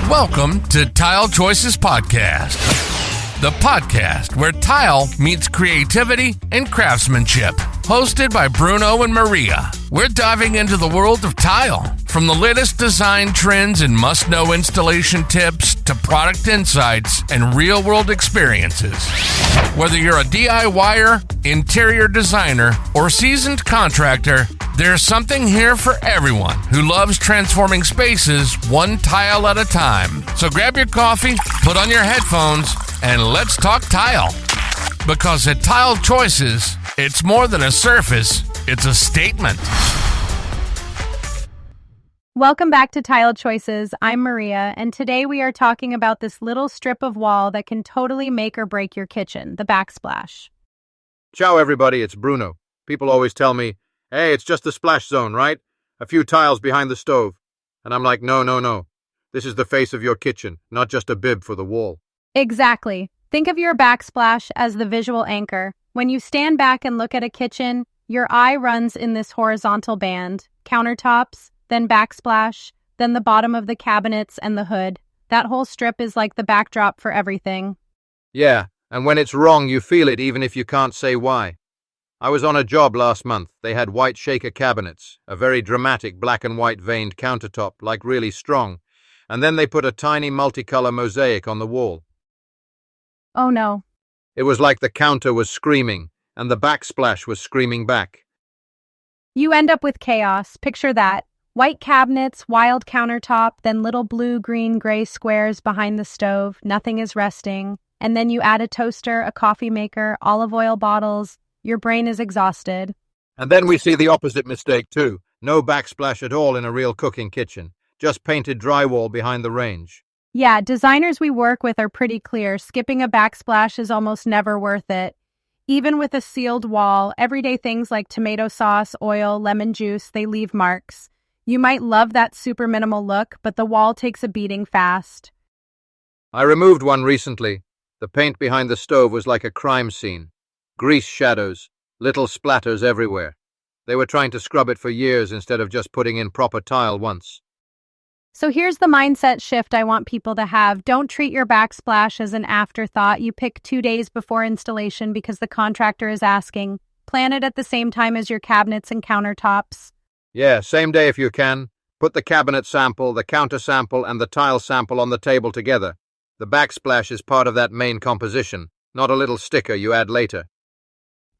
Welcome to Tile Choices Podcast, the podcast where tile meets creativity and craftsmanship. Hosted by Bruno and Maria, we're diving into the world of tile, from the latest design trends and must-know installation tips to product insights and real-world experiences. Whether you're a DIYer, interior designer, or seasoned contractor, there's something here for everyone who loves transforming spaces one tile at a time. So grab your coffee, put on your headphones, and let's talk tile. Because at Tile Choices, it's more than a surface, it's a statement. Welcome back to Tile Choices. I'm Maria, and today we are talking about this little strip of wall that can totally make or break your kitchen, the backsplash. Ciao everybody, it's Bruno. People always tell me, hey, it's just the splash zone, right? A few tiles behind the stove. And I'm like, no. This is the face of your kitchen, not just a bib for the wall. Exactly. Think of your backsplash as the visual anchor. When you stand back and look at a kitchen, your eye runs in this horizontal band, countertops, then backsplash, then the bottom of the cabinets and the hood. That whole strip is like the backdrop for everything. Yeah, and when it's wrong, you feel it even if you can't say why. I was on a job last month. They had white shaker cabinets, a very dramatic black and white veined countertop, like really strong, and then they put a tiny multicolor mosaic on the wall. Oh no. It was like the counter was screaming, and the backsplash was screaming back. You end up with chaos. Picture that. White cabinets, wild countertop, then little blue, green, gray squares behind the stove. Nothing is resting. And then you add a toaster, a coffee maker, olive oil bottles. Your brain is exhausted. And then we see the opposite mistake too. No backsplash at all in a real cooking kitchen. Just painted drywall behind the range. Yeah, designers we work with are pretty clear. Skipping a backsplash is almost never worth it. Even with a sealed wall, everyday things like tomato sauce, oil, lemon juice, they leave marks. You might love that super minimal look, but the wall takes a beating fast. I removed one recently. The paint behind the stove was like a crime scene. Grease shadows, little splatters everywhere. They were trying to scrub it for years instead of just putting in proper tile once. So here's the mindset shift I want people to have. Don't treat your backsplash as an afterthought. You pick 2 days before installation because the contractor is asking. Plan it at the same time as your cabinets and countertops. Yeah, same day if you can. Put the cabinet sample, the counter sample, and the tile sample on the table together. The backsplash is part of that main composition, not a little sticker you add later.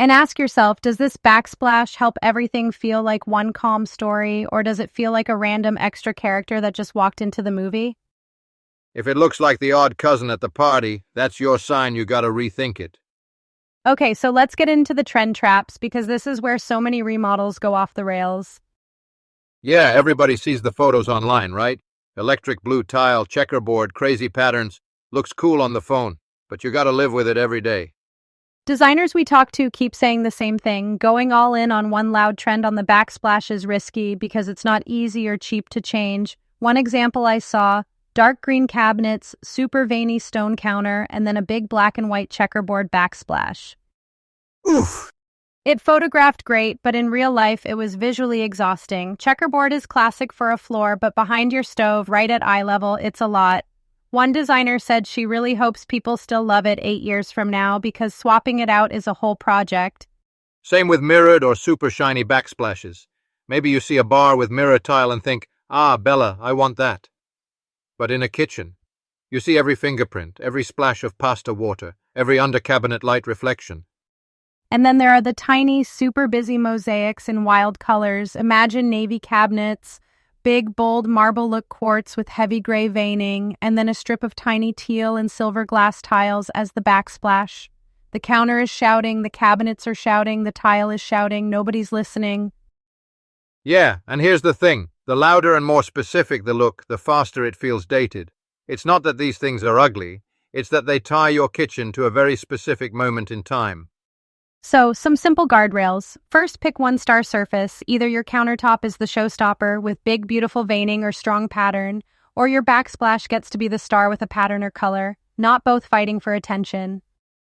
And ask yourself, does this backsplash help everything feel like one calm story, or does it feel like a random extra character that just walked into the movie? If it looks like the odd cousin at the party, that's your sign you gotta rethink it. Okay, so let's get into the trend traps, because this is where so many remodels go off the rails. Yeah, everybody sees the photos online, right? Electric blue tile, checkerboard, crazy patterns. Looks cool on the phone, but you gotta live with it every day. Designers we talk to keep saying the same thing. Going all in on one loud trend on the backsplash is risky because it's not easy or cheap to change. One example I saw, dark green cabinets, super veiny stone counter, and then a big black and white checkerboard backsplash. Oof! It photographed great, but in real life it was visually exhausting. Checkerboard is classic for a floor, but behind your stove, right at eye level, it's a lot. One designer said she really hopes people still love it 8 years from now because swapping it out is a whole project. Same with mirrored or super shiny backsplashes. Maybe you see a bar with mirror tile and think, ah, Bella, I want that. But in a kitchen, you see every fingerprint, every splash of pasta water, every under-cabinet light reflection. And then there are the tiny, super busy mosaics in wild colors. Imagine navy cabinets, big, bold marble-look quartz with heavy gray veining, and then a strip of tiny teal and silver glass tiles as the backsplash. The counter is shouting, the cabinets are shouting, the tile is shouting, nobody's listening. Yeah, and here's the thing. The louder and more specific the look, the faster it feels dated. It's not that these things are ugly, it's that they tie your kitchen to a very specific moment in time. So, some simple guardrails. First, pick one-star surface. Either your countertop is the showstopper with big, beautiful veining or strong pattern, or your backsplash gets to be the star with a pattern or color, not both fighting for attention.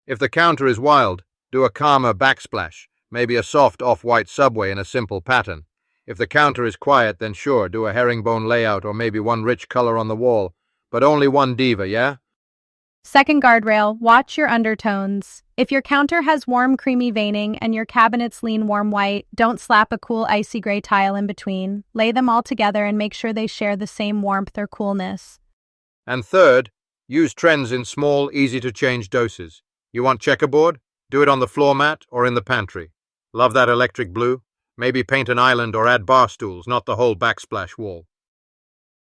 If the counter is wild, do a calmer backsplash, maybe a soft off-white subway in a simple pattern. If the counter is quiet, then sure, do a herringbone layout or maybe one rich color on the wall, but only one diva, yeah? Second guardrail, watch your undertones. If your counter has warm creamy veining and your cabinets lean warm white, don't slap a cool icy gray tile in between. Lay them all together and make sure they share the same warmth or coolness. And third, use trends in small, easy-to-change doses. You want checkerboard? Do it on the floor mat or in the pantry. Love that electric blue? Maybe paint an island or add bar stools, not the whole backsplash wall.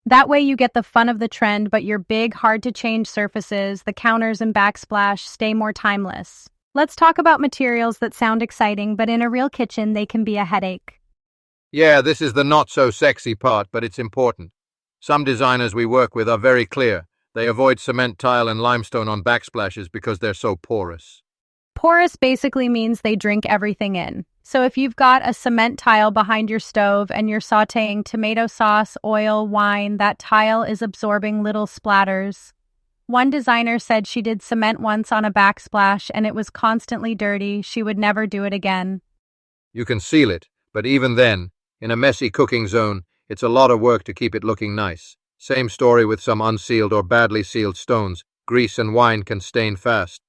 That way you get the fun of the trend, but your big, hard-to-change surfaces, the counters and backsplash, stay more timeless. Let's talk about materials that sound exciting, but in a real kitchen, they can be a headache. Yeah, this is the not-so-sexy part, but it's important. Some designers we work with are very clear. They avoid cement tile and limestone on backsplashes because they're so porous. Porous basically means they drink everything in. So if you've got a cement tile behind your stove and you're sautéing tomato sauce, oil, wine, that tile is absorbing little splatters. One designer said she did cement once on a backsplash and it was constantly dirty. She would never do it again. You can seal it, but even then, in a messy cooking zone, it's a lot of work to keep it looking nice. Same story with some unsealed or badly sealed stones. Grease and wine can stain fast.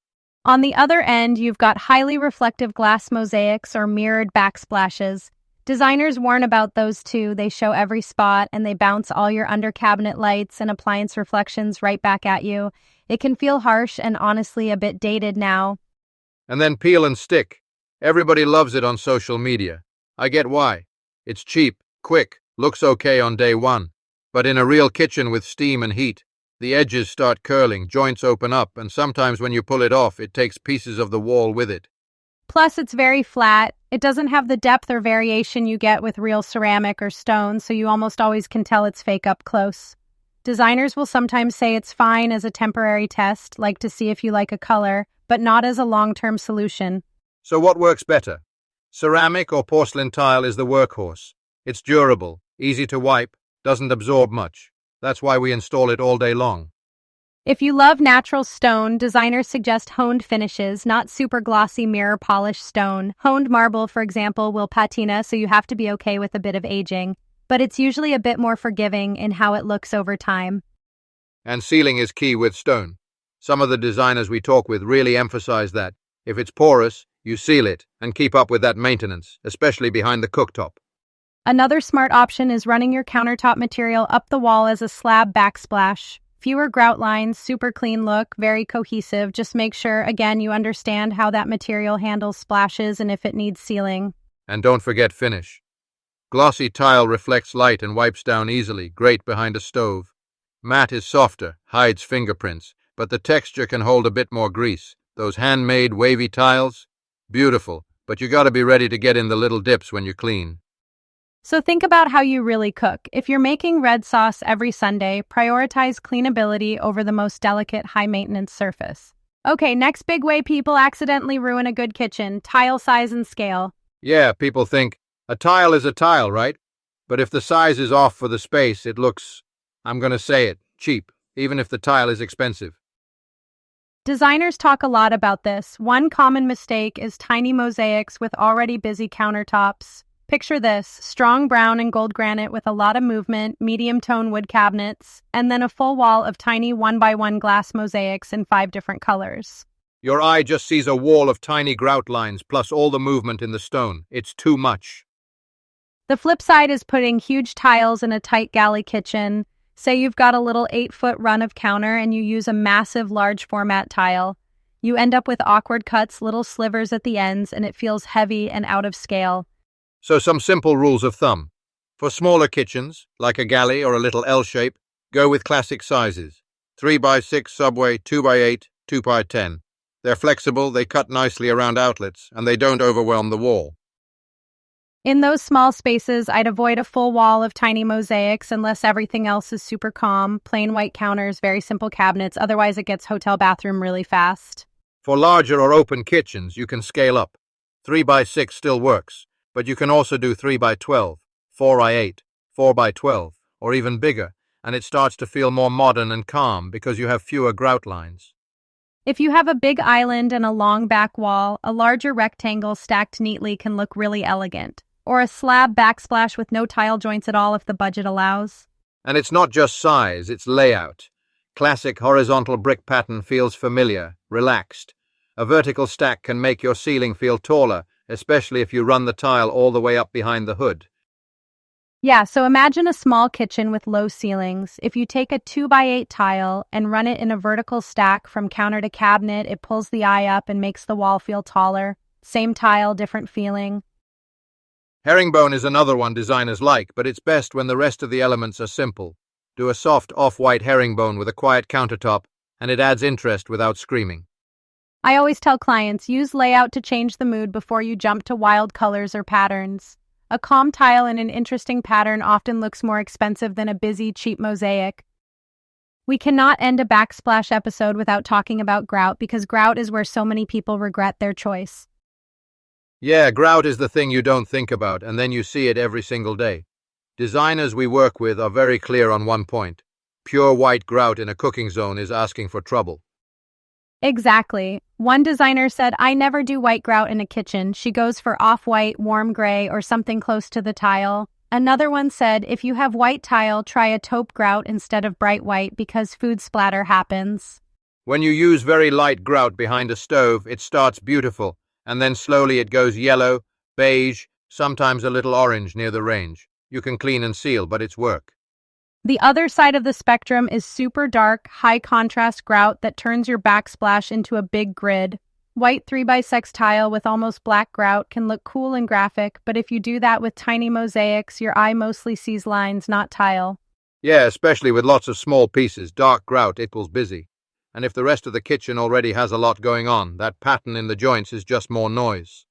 On the other end, you've got highly reflective glass mosaics or mirrored backsplashes. Designers warn about those too. They show every spot and they bounce all your under cabinet lights and appliance reflections right back at you. It can feel harsh and honestly a bit dated now. And then peel and stick. Everybody loves it on social media. I get why. It's cheap, quick, looks okay on day one. But in a real kitchen with steam and heat, the edges start curling, joints open up, and sometimes when you pull it off, it takes pieces of the wall with it. Plus, it's very flat. It doesn't have the depth or variation you get with real ceramic or stone, so you almost always can tell it's fake up close. Designers will sometimes say it's fine as a temporary test, like to see if you like a color, but not as a long-term solution. So what works better? Ceramic or porcelain tile is the workhorse. It's durable, easy to wipe, doesn't absorb much. That's why we install it all day long. If you love natural stone, designers suggest honed finishes, not super glossy mirror polished stone. Honed marble, for example, will patina, so you have to be okay with a bit of aging, but it's usually a bit more forgiving in how it looks over time. And sealing is key with stone. Some of the designers we talk with really emphasize that. If it's porous, you seal it and keep up with that maintenance, especially behind the cooktop. Another smart option is running your countertop material up the wall as a slab backsplash. Fewer grout lines, super clean look, very cohesive. Just make sure, again, you understand how that material handles splashes and if it needs sealing. And don't forget finish. Glossy tile reflects light and wipes down easily, great behind a stove. Matte is softer, hides fingerprints, but the texture can hold a bit more grease. Those handmade wavy tiles? Beautiful, but you gotta be ready to get in the little dips when you clean. So think about how you really cook. If you're making red sauce every Sunday, prioritize cleanability over the most delicate, high-maintenance surface. Okay, next big way people accidentally ruin a good kitchen: tile size and scale. Yeah, people think, a tile is a tile, right? But if the size is off for the space, it looks, I'm gonna say it, cheap, even if the tile is expensive. Designers talk a lot about this. One common mistake is tiny mosaics with already busy countertops. Picture this: strong brown and gold granite with a lot of movement, medium-tone wood cabinets, and then a full wall of tiny 1x1 glass mosaics in 5 different colors. Your eye just sees a wall of tiny grout lines plus all the movement in the stone. It's too much. The flip side is putting huge tiles in a tight galley kitchen. Say you've got a little 8-foot run of counter and you use a massive large format tile. You end up with awkward cuts, little slivers at the ends, and it feels heavy and out of scale. So some simple rules of thumb. For smaller kitchens, like a galley or a little L shape, go with classic sizes. 3x6 subway, 2x8, 2x10. They're flexible, they cut nicely around outlets, and they don't overwhelm the wall. In those small spaces, I'd avoid a full wall of tiny mosaics unless everything else is super calm, plain white counters, very simple cabinets, otherwise it gets hotel bathroom really fast. For larger or open kitchens, you can scale up. 3x6 still works, but you can also do 3x12, 4x8, 4x12, or even bigger, and it starts to feel more modern and calm because you have fewer grout lines. If you have a big island and a long back wall, a larger rectangle stacked neatly can look really elegant. Or a slab backsplash with no tile joints at all if the budget allows. And it's not just size, it's layout. Classic horizontal brick pattern feels familiar, relaxed. A vertical stack can make your ceiling feel taller, especially if you run the tile all the way up behind the hood. Yeah, so imagine a small kitchen with low ceilings. If you take a 2x8 tile and run it in a vertical stack from counter to cabinet, it pulls the eye up and makes the wall feel taller. Same tile, different feeling. Herringbone is another one designers like, but it's best when the rest of the elements are simple. Do a soft off-white herringbone with a quiet countertop, and it adds interest without screaming. I always tell clients, use layout to change the mood before you jump to wild colors or patterns. A calm tile in an interesting pattern often looks more expensive than a busy, cheap mosaic. We cannot end a Backsplash episode without talking about grout because grout is where so many people regret their choice. Yeah, grout is the thing you don't think about, and then you see it every single day. Designers we work with are very clear on one point. Pure white grout in a cooking zone is asking for trouble. Exactly. One designer said, I never do white grout in a kitchen. She goes for off-white, warm gray, or something close to the tile. Another one said, if you have white tile, try a taupe grout instead of bright white because food splatter happens. When you use very light grout behind a stove, it starts beautiful, and then slowly it goes yellow, beige, sometimes a little orange near the range. You can clean and seal, but it's work. The other side of the spectrum is super dark, high-contrast grout that turns your backsplash into a big grid. White 3x6 tile with almost black grout can look cool and graphic, but if you do that with tiny mosaics, your eye mostly sees lines, not tile. Yeah, especially with lots of small pieces, dark grout equals busy. And if the rest of the kitchen already has a lot going on, that pattern in the joints is just more noise.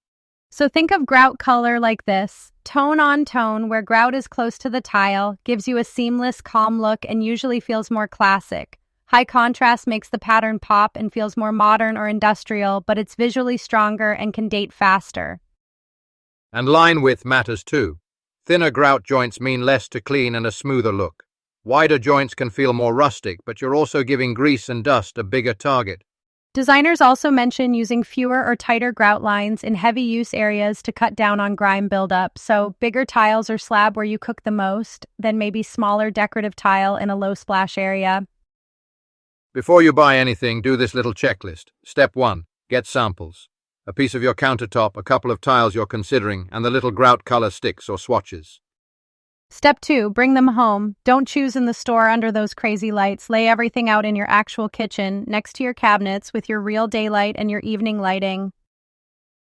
So think of grout color like this. Tone on tone, where grout is close to the tile, gives you a seamless, calm look and usually feels more classic. High contrast makes the pattern pop and feels more modern or industrial, but it's visually stronger and can date faster. And line width matters too. Thinner grout joints mean less to clean and a smoother look. Wider joints can feel more rustic, but you're also giving grease and dust a bigger target. Designers also mention using fewer or tighter grout lines in heavy use areas to cut down on grime buildup, so bigger tiles or slab where you cook the most, then maybe smaller decorative tile in a low splash area. Before you buy anything, do this little checklist. Step 1. Get samples. A piece of your countertop, a couple of tiles you're considering, and the little grout color sticks or swatches. Step 2. Bring them home. Don't choose in the store under those crazy lights. Lay everything out in your actual kitchen, next to your cabinets, with your real daylight and your evening lighting.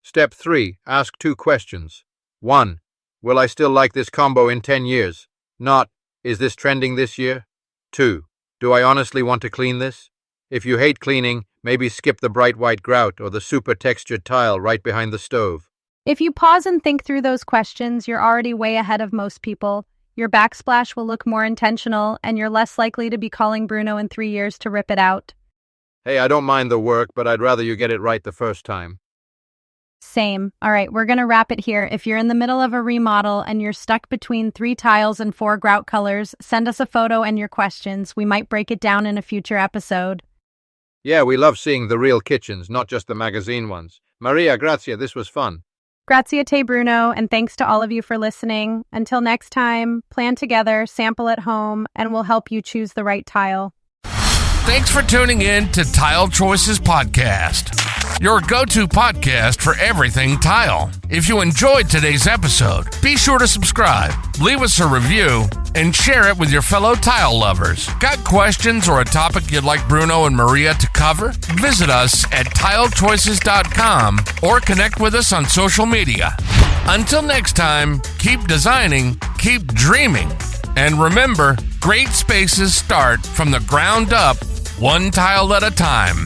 Step 3. Ask 2 questions. 1. Will I still like this combo in 10 years? Not, is this trending this year? 2. Do I honestly want to clean this? If you hate cleaning, maybe skip the bright white grout or the super textured tile right behind the stove. If you pause and think through those questions, you're already way ahead of most people. Your backsplash will look more intentional, and you're less likely to be calling Bruno in 3 years to rip it out. Hey, I don't mind the work, but I'd rather you get it right the first time. Same. All right, we're going to wrap it here. If you're in the middle of a remodel and you're stuck between 3 tiles and 4 grout colors, send us a photo and your questions. We might break it down in a future episode. Yeah, we love seeing the real kitchens, not just the magazine ones. Maria, grazie, this was fun. Grazie a te, Bruno, and thanks to all of you for listening. Until next time, plan together, sample at home, and we'll help you choose the right tile. Thanks for tuning in to Tile Choices Podcast, your go-to podcast for everything tile. If you enjoyed today's episode, be sure to subscribe, leave us a review, and share it with your fellow tile lovers. Got questions or a topic you'd like Bruno and Maria to cover? Visit us at tilechoices.com or connect with us on social media. Until next time, keep designing, keep dreaming, and remember, great spaces start from the ground up, one tile at a time.